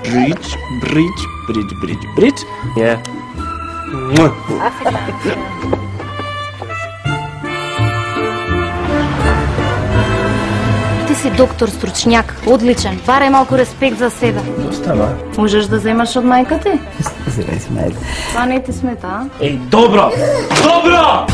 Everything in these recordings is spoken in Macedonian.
Бридж, бридж, бридж, бридж, бридж. Je. Ти си доктор, стручняк, одличен. Барај малку респект за себе. Остава. Можеш да земаш од мајка ти? Земај се, мајка. Па не ти смета, а? Еј, добро! Добро!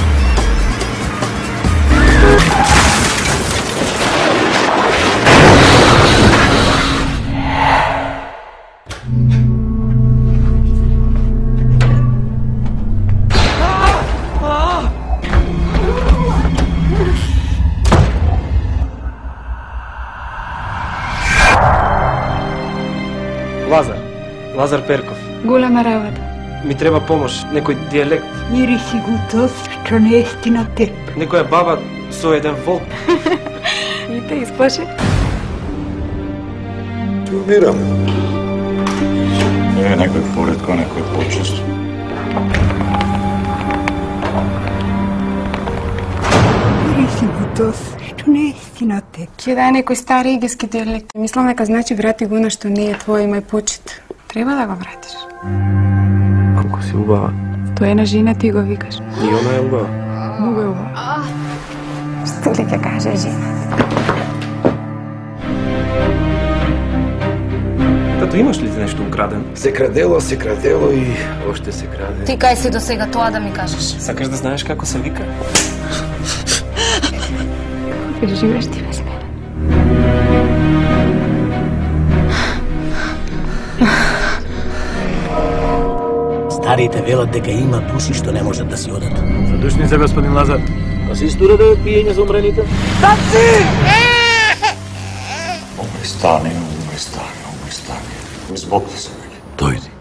Лазар Перков. Голема работа. Ми треба помош, некој дијалект. Ири си го тоа што не е на теб. Некоја баба со еден волк. И те исплаши? Те умирам. Некој поредко, некој почесто. Ири си го тоа што не е на теб. Ќе да е некој стар егески дијалект. Мислам дека значи врати го на што не е твој, имај почит. Треба да го вратиш. Колко си убава. Тоа е на жена, ти го викаш. И она е убава. Многу е убава. Што ли ќе каже жена? Тато, имаш ли ти нешто украдено? Се крадело и още се краде. Ти кај си до сега тоа да ми кажеш? Сакаш да знаеш како се вика? Преживеш ти без мене. Старите велат дека има души што не можат да си одат. Задушни се, господин Лазар. А си историја да е пиење за умрените? Умре стане. Избог да се веќе. Дојди.